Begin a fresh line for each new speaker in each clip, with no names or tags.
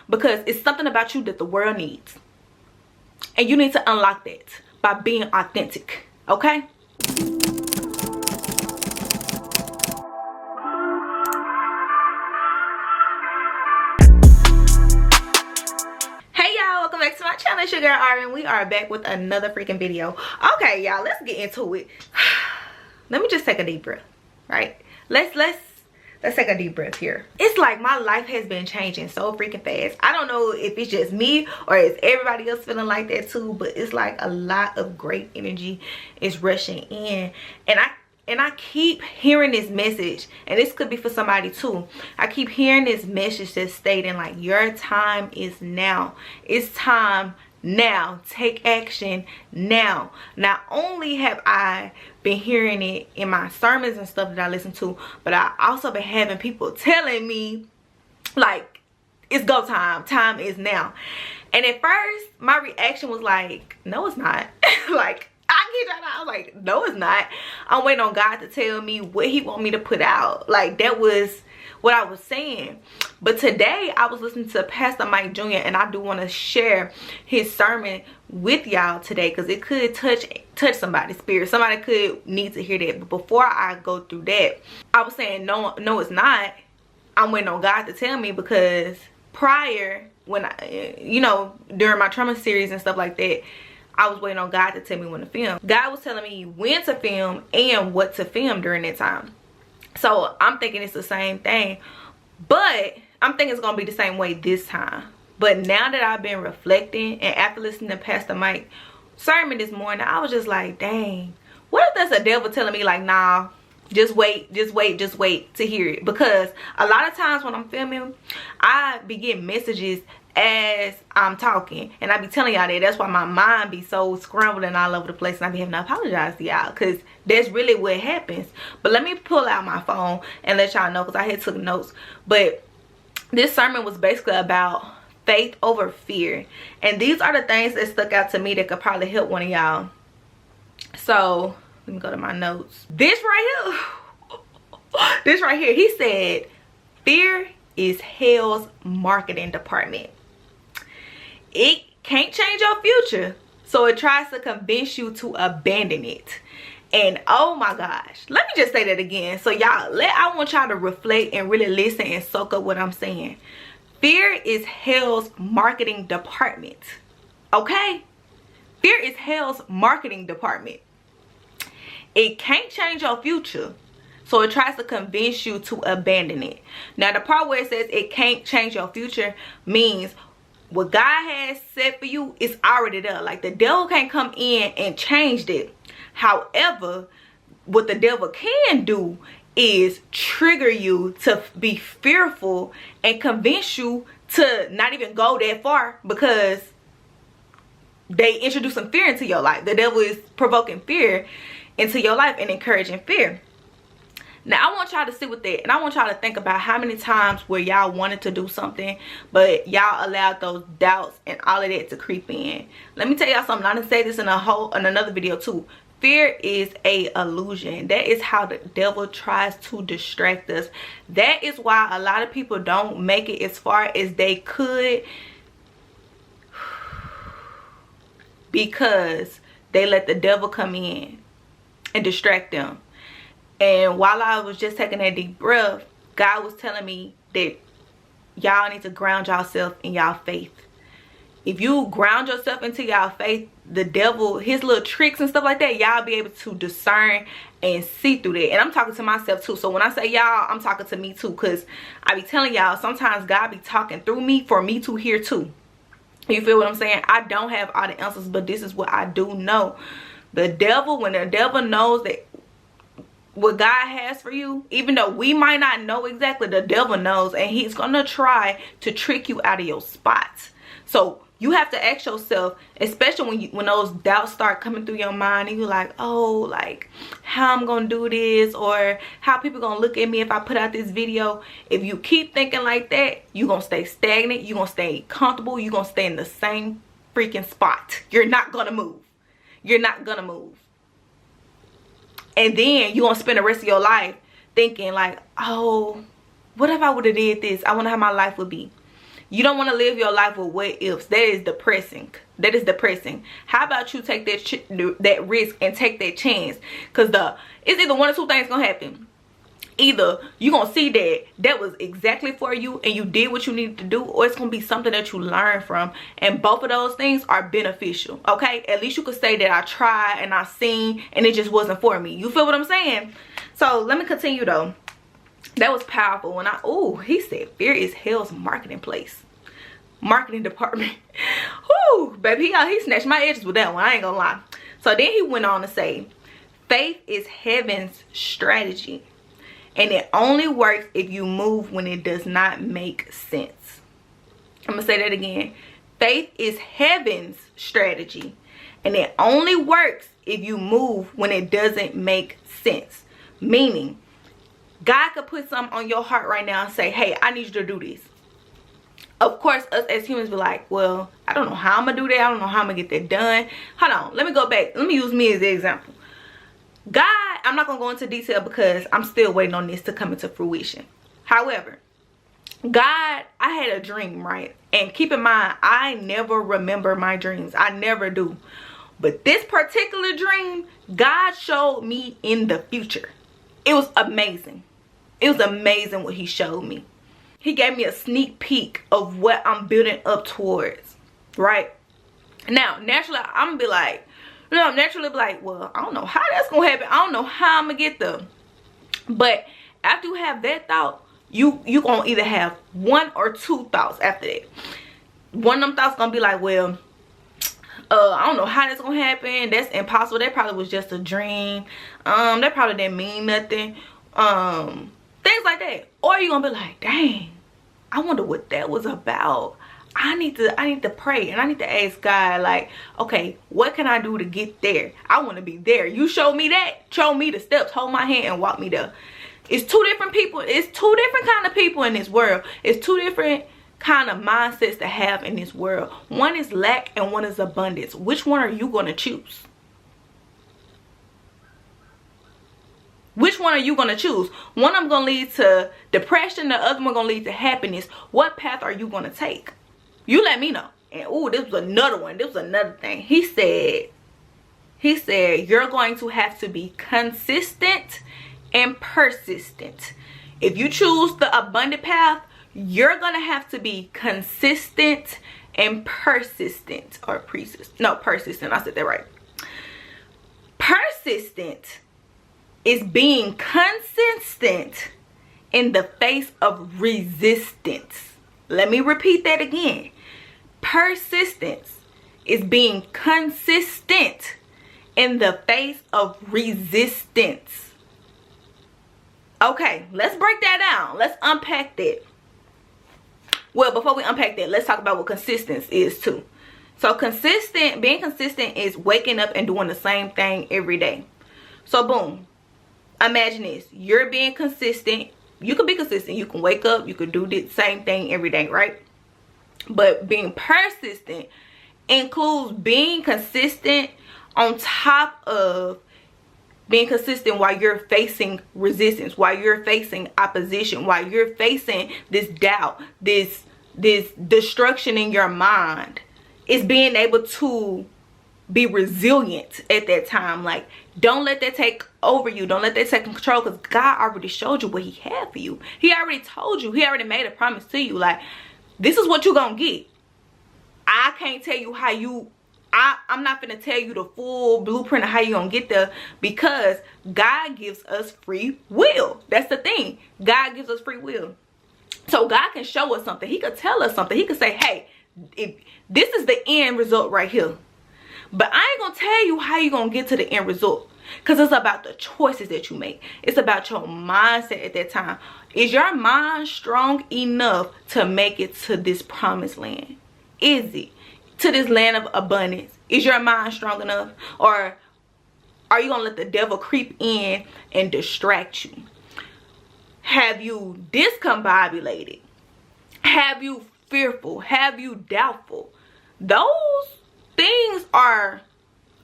because it's something about you that the world needs. And you need to unlock that by being authentic, okay? Hey y'all, welcome back to my channel. It's your girl Ari, and we are back with another freaking video. Okay, y'all, let's get into it. Let me just take a deep breath, right? Let's take a deep breath here. It's like my life has been changing so freaking fast. I don't know if it's just me or is everybody else feeling like that too, but it's like a lot of great energy is rushing in. And I keep hearing this message, and this could be for somebody too. I keep hearing this message that's stating like, your time is now. It's time now. Take action now. Not only have I been hearing it in my sermons and stuff that I listen to, but I also been having people telling me like, it's go time. Time is now. And at first my reaction was like, no it's not. Like, I was like, no it's not. I'm waiting on God to tell me what he want me to put out. Like, that was what I was saying. But today I was listening to Pastor Mike Jr. and I do want to share his sermon with y'all today, because it could touch somebody's spirit. Somebody could need to hear that. But before I go through that, I was saying no it's not. I'm waiting on God to tell me, because prior, when I, you know, during my trauma series and stuff like that, I was waiting on God to tell me when to film. God was telling me when to film and what to film during that time. So I'm thinking it's the same thing, but I'm thinking it's gonna be the same way this time. But now that I've been reflecting, and after listening to Pastor Mike's sermon this morning, I was just like, dang, what if that's a devil telling me like, nah, just wait to hear it? Because a lot of times when I'm filming, I be getting messages as I'm talking, and I be telling y'all that. That's why my mind be so scrambled and all over the place, and I be having to apologize to y'all, because that's really what happens. But let me pull out my phone and let y'all know, because I had took notes. But this sermon was basically about faith over fear, and these are the things that stuck out to me that could probably help one of y'all. So let me go to my notes. This right here, he said, fear is hell's marketing department. It can't change your future, so it tries to convince you to abandon it. And oh my gosh, let me just say that again. So y'all, I want y'all to reflect and really listen and soak up what I'm saying. Fear is hell's marketing department. Okay? Fear is hell's marketing department. It can't change your future, so it tries to convince you to abandon it. Now, the part where it says it can't change your future means what God has set for you is already there. Like, the devil can't come in and change it. However, what the devil can do is trigger you to be fearful and convince you to not even go that far, because they introduce some fear into your life. The devil is provoking fear into your life and encouraging fear. Now, I want y'all to sit with that, and I want y'all to think about how many times where y'all wanted to do something, but y'all allowed those doubts and all of that to creep in. Let me tell y'all something. I done say this in another video too. Fear is a illusion. That is how the devil tries to distract us. That is why a lot of people don't make it as far as they could, because they let the devil come in and distract them. And while I was just taking that deep breath, God was telling me that y'all need to ground yourself in y'all faith. If you ground yourself into y'all faith, the devil, his little tricks and stuff like that, y'all be able to discern and see through that. And I'm talking to myself too. So when I say y'all, I'm talking to me too, because I be telling y'all, sometimes God be talking through me for me to hear too. You feel what I'm saying? I don't have all the answers, but this is what I do know. The devil, when the devil knows that what God has for you, even though we might not know exactly, the devil knows, and he's gonna try to trick you out of your spots. So you have to ask yourself, especially when those doubts start coming through your mind, and you're like, oh, like, how I'm gonna do this, or how people gonna look at me if I put out this video. If you keep thinking like that, you're gonna stay stagnant, you're gonna stay comfortable, you're gonna stay in the same freaking spot. You're not gonna move. You're not gonna move. And then you're gonna spend the rest of your life thinking like, oh, what if I would have did this? I wonder how my life would be. You don't want to live your life with what ifs. That is depressing. That is depressing. How about you take that risk and take that chance? Because it's either one or two things gonna happen. Either you're gonna see that was exactly for you and you did what you needed to do, or it's gonna be something that you learn from, and both of those things are beneficial. Okay, at least you could say that I tried and I seen and it just wasn't for me. You feel what I'm saying? So let me continue though. That was powerful. When he said fear is hell's marketing department. Whoo, baby, he snatched my edges with that one, I ain't gonna lie. So then he went on to say, faith is heaven's strategy, and it only works if you move when it does not make sense. I'm gonna say that again. Faith is heaven's strategy, and it only works if you move when it doesn't make sense. Meaning, God could put something on your heart right now and say, hey, I need you to do this. Of course, us as humans be like, well, I don't know how I'm gonna do that. I don't know how I'm gonna get that done. Hold on, let me go back. Let me use me as the example. God, I'm not gonna go into detail because I'm still waiting on this to come into fruition. However, God, I had a dream, right? And keep in mind, I never remember my dreams. I never do. But this particular dream, God showed me in the future. It was amazing. It was amazing what he showed me. He gave me a sneak peek of what I'm building up towards, right? Now, naturally, I'm gonna be like, well, I don't know how that's gonna happen. I don't know how I'm gonna get there. But after you have that thought, you gonna either have one or two thoughts after that. One of them thoughts gonna be like, well, I don't know how that's gonna happen. That's impossible. That probably was just a dream. That probably didn't mean nothing. Things like that. Or you're gonna be like, dang, I wonder what that was about. I need to pray, and I need to ask God, like, okay, what can I do to get there? I want to be there. You show me that. Show me the steps. Hold my hand and walk me there. It's two different people. It's two different kind of people in this world. It's two different kind of mindsets to have in this world. One is lack and one is abundance. Which one are you going to choose? Which one are you going to choose? One of them going to lead to depression. The other one going to lead to happiness. What path are you going to take? You let me know. And this was another one. This was another thing. He said you're going to have to be consistent and persistent. If you choose the abundant path, you're going to have to be consistent and persistent. Or persistent. No, persistent. I said that right. Persistent is being consistent in the face of resistance. Let me repeat that again. Persistence is being consistent in the face of resistance. Okay, let's break that down. Let's unpack that. Well, before we unpack that, let's talk about what consistency is too. So being consistent is waking up and doing the same thing every day. So boom, imagine this. You're being consistent. You can be consistent. You can wake up. You can do the same thing every day, right? But being persistent includes being consistent on top of being consistent while you're facing resistance, while you're facing opposition, while you're facing this doubt, this destruction in your mind. It's being able to be resilient at that time. Like, don't let that take over you. Don't let that take control, because God already showed you what he had for you. He already told you. He already made a promise to you. Like, this is what you're gonna get. I can't tell you how you I'm not gonna tell you the full blueprint of how you're gonna get there, because God gives us free will. That's the thing. God gives us free will. So God can show us something. He could tell us something. He could say, hey, this is the end result right here. But I ain't gonna tell you how you're gonna get to the end result, because it's about the choices that you make. It's about your mindset at that time. Is your mind strong enough to make it to this promised land? Is it? To this land of abundance? Is your mind strong enough? Or are you gonna let the devil creep in and distract you? Have you discombobulated? Have you fearful? Have you doubtful? Those things are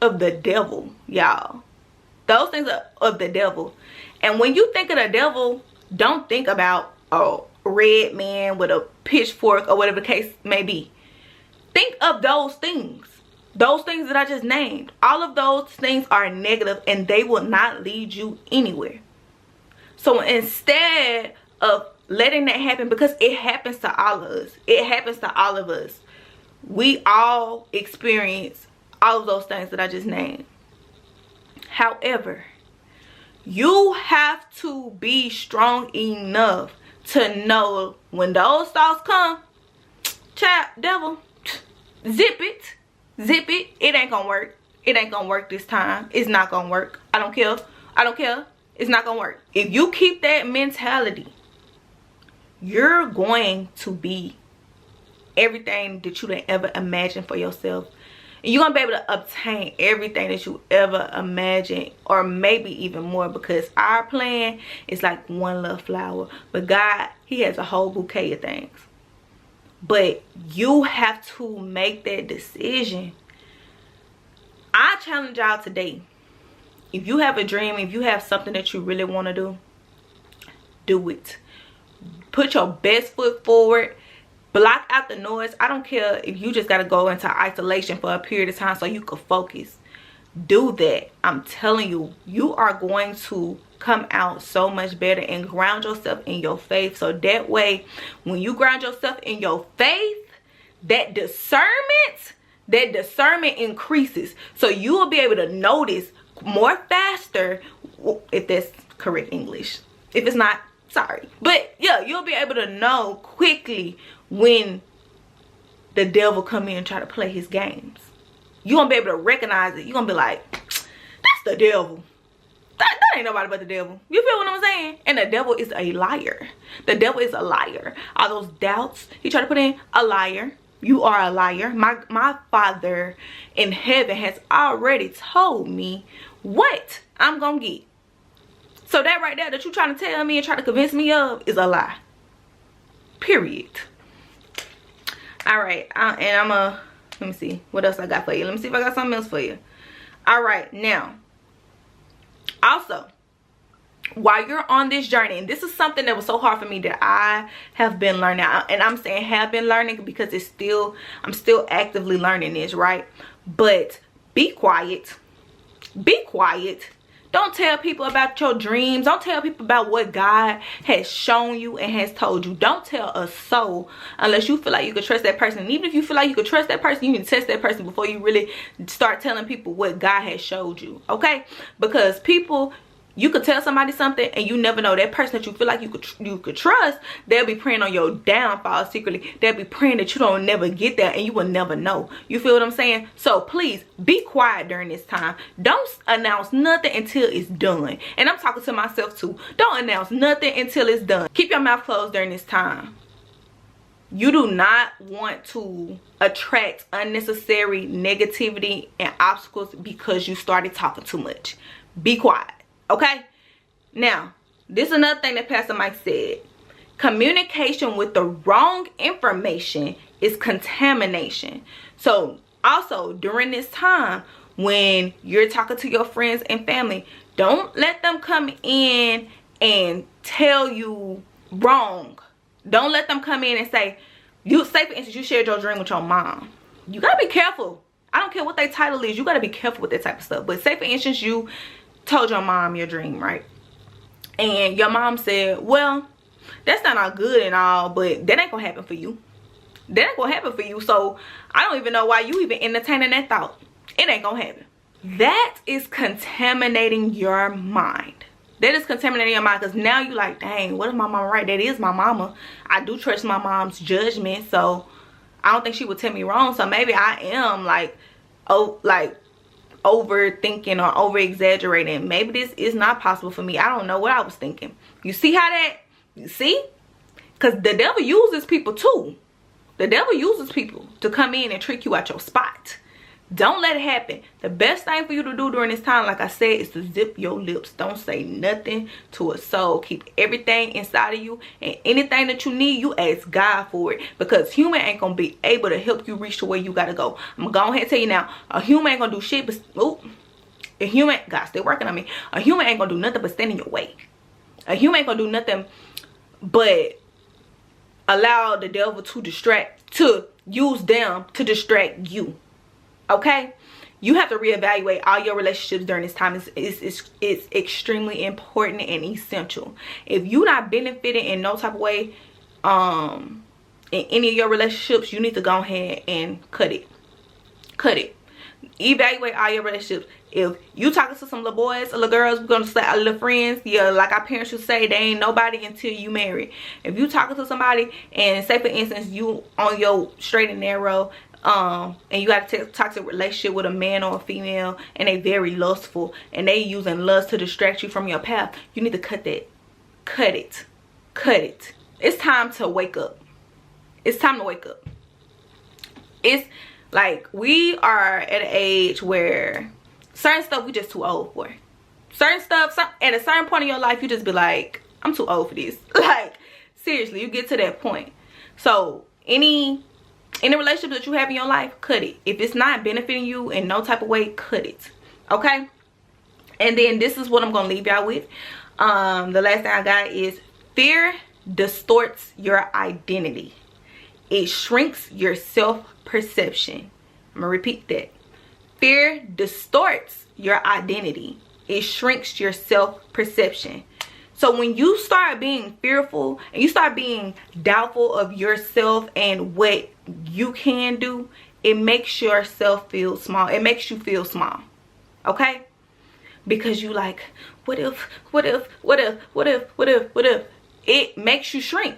of the devil, y'all. Those things are of the devil. And when you think of the devil, don't think about, oh, red man with a pitchfork or whatever the case may be. Think of those things. Those things that I just named. All of those things are negative and they will not lead you anywhere. So instead of letting that happen, because it happens to all of us. It happens to all of us. We all experience all of those things that I just named. However, you have to be strong enough to know when those thoughts come, child, devil, zip it. Zip it. It ain't gonna work. It ain't gonna work this time. It's not gonna work. I don't care. I don't care. It's not gonna work. If you keep that mentality, you're going to be everything that you didn't ever imagine for yourself. And you're gonna be able to obtain everything that you ever imagined, or maybe even more, because our plan is like one little flower, but God, he has a whole bouquet of things. But you have to make that decision. I challenge y'all today. If you have a dream, if you have something that you really want to do it. Put your best foot forward. Block out the noise. I don't care if you just got to go into isolation for a period of time so you can focus. Do that. I'm telling you, you are going to come out so much better, and ground yourself in your faith. So that way, when you ground yourself in your faith, that discernment increases. So you will be able to notice more faster, if that's correct English. If it's not, sorry. But yeah, you'll be able to know quickly when the devil come in and try to play his games. You're gonna be able to recognize it. You're gonna be like, that's the devil. That ain't nobody but the devil. You feel what I'm saying? And the devil is a liar. The devil is a liar. All those doubts he tried to put in, a liar. You are a liar. My Father in heaven has already told me what I'm gonna get. So that right there that you trying to tell me and try to convince me of is a lie. Period. All right. And let me see what else I got for you. Let me see if I got something else for you. All right. Now, also, while you're on this journey, and this is something that was so hard for me that I have been learning, and I'm saying have been learning because I'm still actively learning this, right? But be quiet. Be quiet. Don't tell people about your dreams. Don't tell people about what God has shown you and has told you. Don't tell a soul unless you feel like you can trust that person. And even if you feel like you can trust that person, you need to test that person before you really start telling people what God has showed you. Okay? Because people, you could tell somebody something and you never know. That person that you feel like you could trust, they'll be praying on your downfall secretly. They'll be praying that you don't never get there and you will never know. You feel what I'm saying? So please be quiet during this time. Don't announce nothing until it's done. And I'm talking to myself too. Don't announce nothing until it's done. Keep your mouth closed during this time. You do not want to attract unnecessary negativity and obstacles because you started talking too much. Be quiet. Okay, now this is another thing that Pastor Mike said. Communication with the wrong information is contamination. So also during this time when you're talking to your friends and family, don't let them come in and tell you wrong. Don't let them come in and say, say for instance you shared your dream with your mom. You gotta be careful. I don't care what their title is, you gotta be careful with that type of stuff. But say for instance you told your mom your dream, right? And your mom said, well, that's not all good and all, but that ain't gonna happen for you. That ain't gonna happen for you. So I don't even know why you even entertaining that thought. It ain't gonna happen. That is contaminating your mind. That is contaminating your mind, because now you like, dang, what if my mama right? That is my mama. I do trust my mom's judgment, so I don't think she would tell me wrong. So maybe I am like, oh, like overthinking or over exaggerating. Maybe this is not possible for me. I don't know what I was thinking. You see how that, you see? Because the devil uses people too. The devil uses people to come in and trick you out your spot. Don't let it happen. The best thing for you to do during this time, like I said, is to zip your lips. Don't say nothing to a soul. Keep everything inside of you, and anything that you need, you ask God for it, because human ain't gonna be able to help you reach to where you gotta go. I'm gonna go ahead and tell you now, a human ain't gonna do shit but a human, God's still working on me. A human ain't gonna do nothing but stand in your way. A human ain't gonna do nothing but allow the devil to use them to distract you. Okay? You have to reevaluate all your relationships during this time. It's extremely important and essential. If you're not benefiting in no type of way in any of your relationships, you need to go ahead and cut it. Cut it. Evaluate all your relationships. If you talking to some little boys or little girls, we're gonna say our little friends, yeah, like our parents should say, they ain't nobody until you marry. If you talking to somebody and say for instance you on your straight and narrow, and you got a toxic relationship with a man or a female, and they very lustful and they using lust to distract you from your path, you need to cut that. Cut it. Cut it. It's time to wake up. It's time to wake up. It's like we are at an age where certain stuff we just too old for. Certain stuff, at a certain point in your life, you just be like, I'm too old for this. Like, seriously, you get to that point. So any relationship that you have in your life, cut it. If it's not benefiting you in no type of way, cut it. Okay? And then this is what I'm gonna leave y'all with. The last thing I got is fear distorts your identity. It shrinks your self-perception. I'm gonna repeat that. Fear distorts your identity. It shrinks your self-perception. So when you start being fearful and you start being doubtful of yourself and what you can do, it makes yourself feel small. It makes you feel small. Okay? Because you like, what if? It makes you shrink.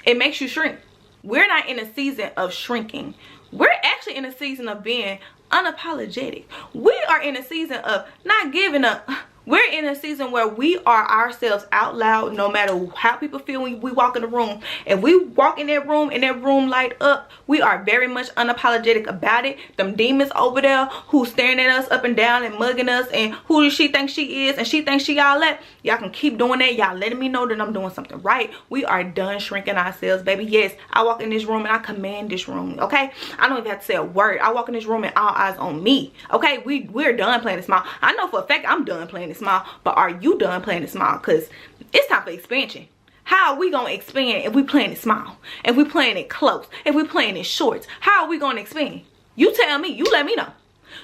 It makes you shrink. We're not in a season of shrinking. We're actually in a season of being unapologetic. We are in a season of not giving up. We're in a season where we are ourselves out loud, no matter how people feel when we walk in the room. If we walk in that room light up, we are very much unapologetic about it. Them demons over there who staring at us up and down and mugging us, and who does she think she is, and she thinks she all that. Y'all can keep doing that. Y'all letting me know that I'm doing something right. We are done shrinking ourselves, baby. Yes, I walk in this room and I command this room, okay? I don't even have to say a word. I walk in this room and all eyes on me, okay? We're done playing it small. I know for a fact I'm done playing it small, but are you done playing it small? Because it's time for expansion. How are we gonna expand if we playing it small, if we playing it close, if we playing it shorts? How are we gonna expand? You tell me. You let me know.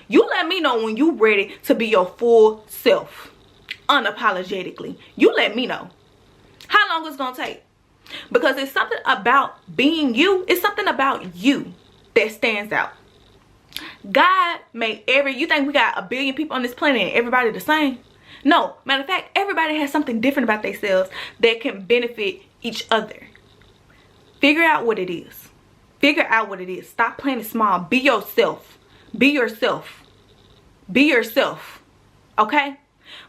You let me know when you ready to be your full self unapologetically. You let me know how long it's gonna take, because it's something about being you. It's something about you that stands out. God made you think we got a billion people on this planet and everybody the same? No, matter of fact, everybody has something different about themselves that can benefit each other. Figure out what it is. Figure out what it is. Stop playing it small. Be yourself. Be yourself. Be yourself. Okay?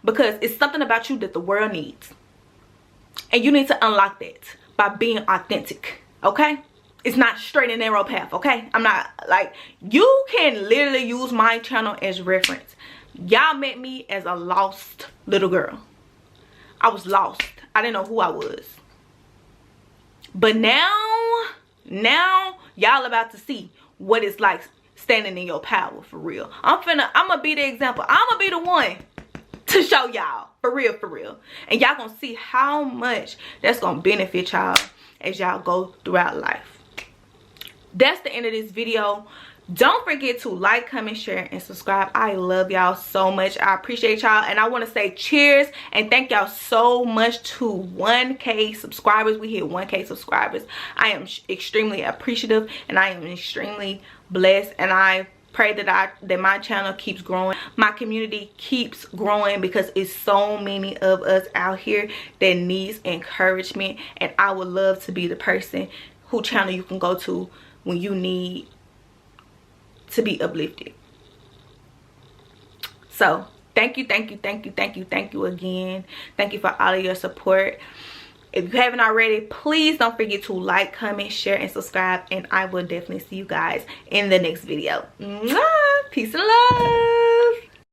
Because it's something about you that the world needs. And you need to unlock that by being authentic. Okay? It's not straight and narrow path. Okay? I'm not like, you can literally use my channel as reference. Y'all met me as a lost little girl. I was lost. I didn't know who I was. But now y'all about to see what it's like standing in your power for real. I'm gonna be the example. I'm gonna be the one to show y'all for real. And y'all gonna see how much that's gonna benefit y'all as y'all go throughout life. That's the end of this video. Don't forget to like, comment, share, and subscribe. I love y'all so much. I appreciate y'all. And I want to say cheers and thank y'all so much to 1K subscribers. We hit 1K subscribers. I am extremely appreciative and I am extremely blessed. And I pray that my channel keeps growing. My community keeps growing, because it's so many of us out here that needs encouragement. And I would love to be the person whose channel you can go to when you need to be uplifted. So thank you again. Thank you for all of your support. If you haven't already, please don't forget to like, comment, share, and subscribe, and I will definitely see you guys in the next video. Mwah! Peace and love.